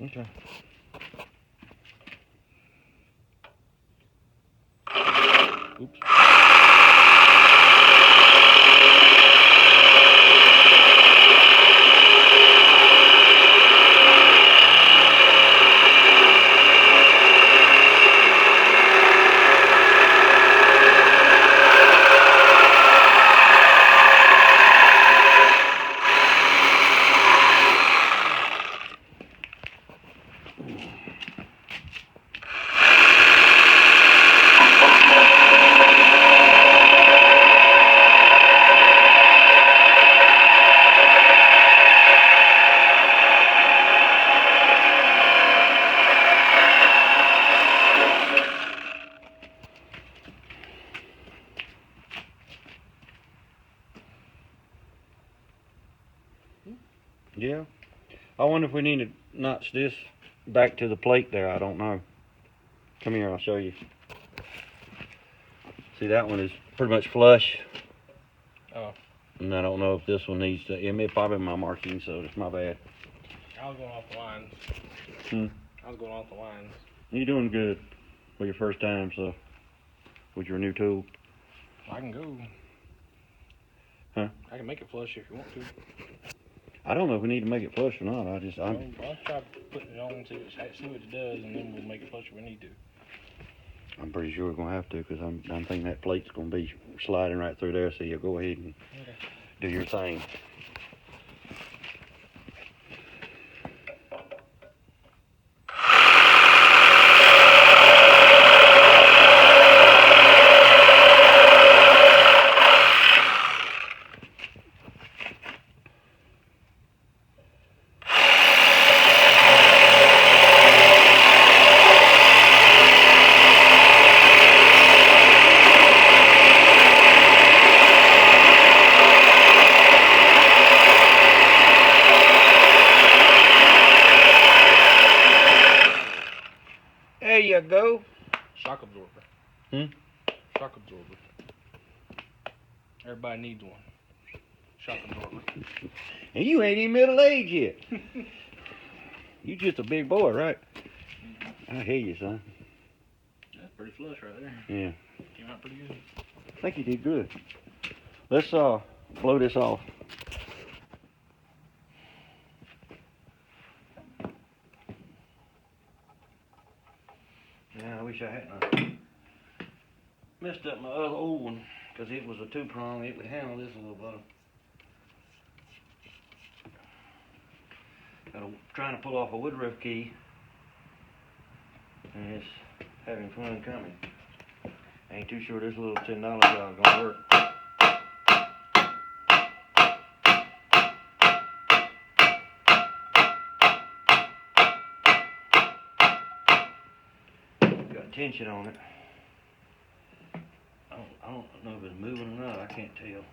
Okay. Oops. Yeah. I wonder if we need to notch this back to the plate there. I don't know. Come here, I'll show you. See, that one is pretty much flush. Oh. And I don't know if this one needs to. It probably my marking, so it's my bad. I was going off the lines. I was going off the lines. You're doing good for your first time, so with your new tool. I can go. Huh? I can make it flush if you want to. I don't know if we need to make it flush or not. I'll try putting it on, see what it does, and then we'll make it flush if we need to. I'm pretty sure we're gonna have to, because I'm thinking that plate's gonna be sliding right through there. So you go ahead and do your thing. There you go. Shock absorber. Shock absorber. Everybody needs one. Shock absorber. And you ain't even middle age yet. You just a big boy, right? I hear you, son. That's pretty flush right there. Yeah. Came out pretty good. I think you did good. Let's blow this off. Yeah, I wish I hadn't messed up my other old one, because it was a 2-prong. It would handle this a little better. I'm trying to pull off a woodruff key, and it's having fun coming. I ain't too sure this little $10 job is gonna work. Got tension on it. I don't know if it's moving or not. I can't tell.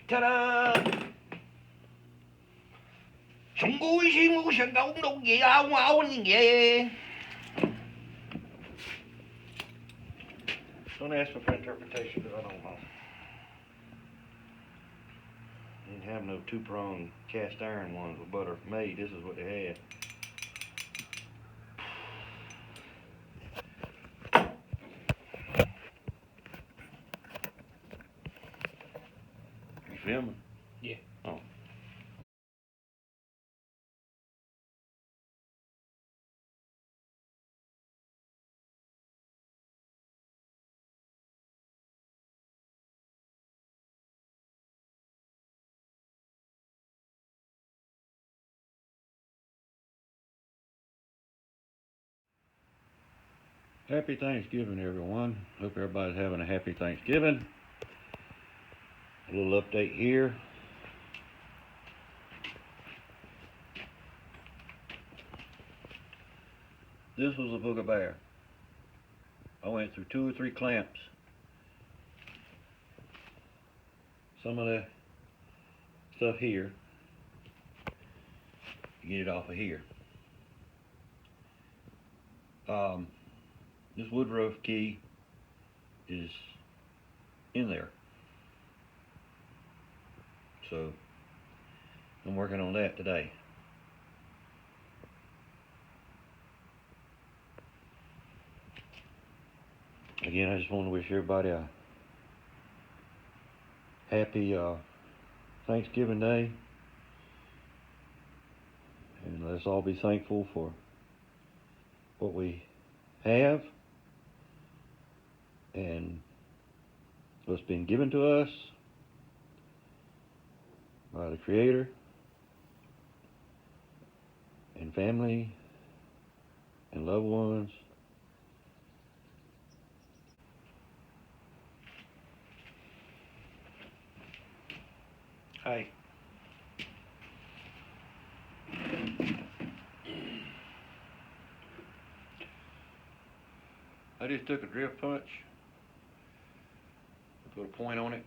Ta-da! Sống cuối xí mua sân cống đâu vậy áo áo như vậy. Don't ask me for interpretation, because I don't know. Didn't have no 2-prong cast iron ones with butter made. This is what they had. You filming? Yeah. Oh. Happy Thanksgiving, everyone. Hope everybody's having a happy Thanksgiving. A little update here. This was a booger bear. I went through 2 or 3 clamps some of the stuff here. Get it off of here. This woodruff key is in there. So I'm working on that today. Again, I just want to wish everybody a happy Thanksgiving Day. And let's all be thankful for what we have and what's been given to us by the Creator and family and loved ones. Hi. I just took a drift punch, put a point on it.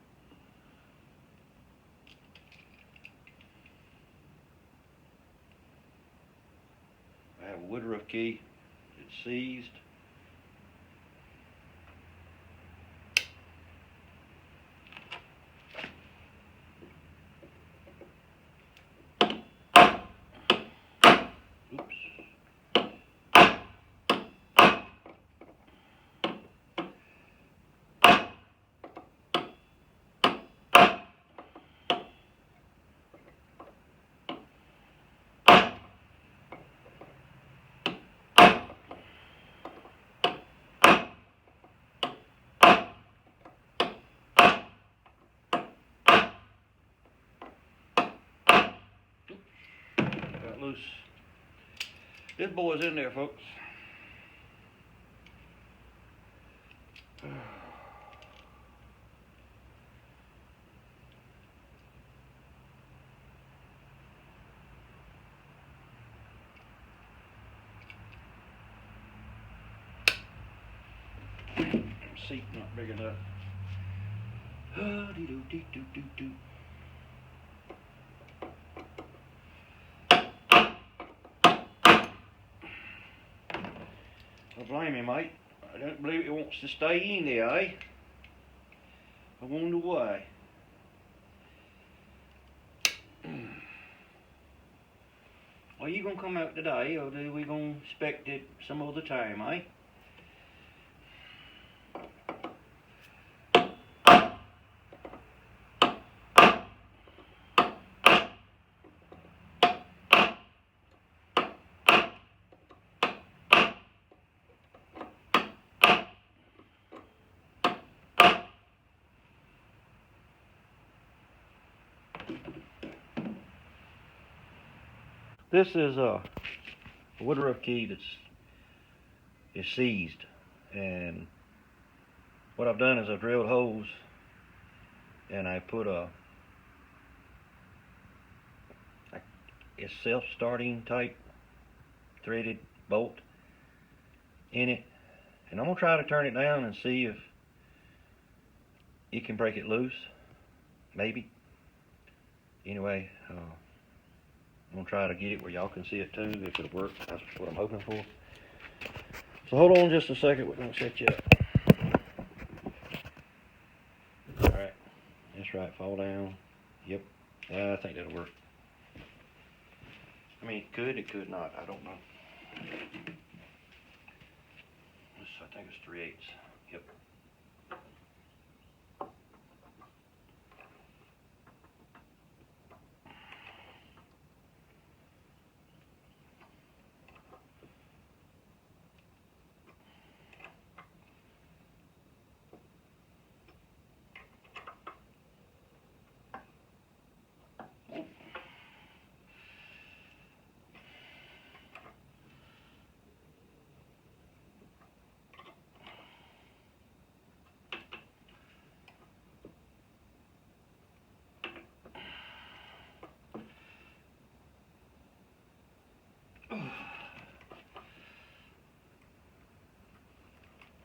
I have a woodruff key. It's seized. Oops. Got loose. This boy's in there, folks. Seat not big enough. Dee-doo-dee-doo-doo-doo. Don't blame me, mate. I don't believe it wants to stay in there, eh? I wonder why. Are you gonna come out today, or are we gonna expect it some other time, eh? This is a woodruff key is seized, and what I've done is I've drilled holes and I put a self-starting type threaded bolt in it, and I'm gonna try to turn it down and see if it can break it loose, maybe. Anyway, I'm gonna try to get it where y'all can see it too, if it'll work. That's what I'm hoping for. So hold on just a second, we're gonna set you up. Alright, that's right, fall down. Yep, I think that'll work. I mean, it could not, I don't know. I think it's 3/8. Yep.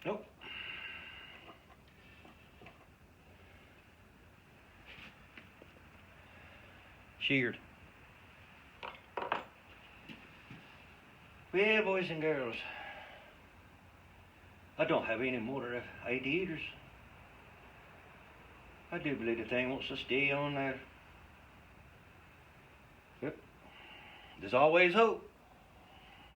Nope. sheared. Well, boys and girls, I don't have any more radiators. I do believe the thing wants to stay on there. Yep. There's always hope.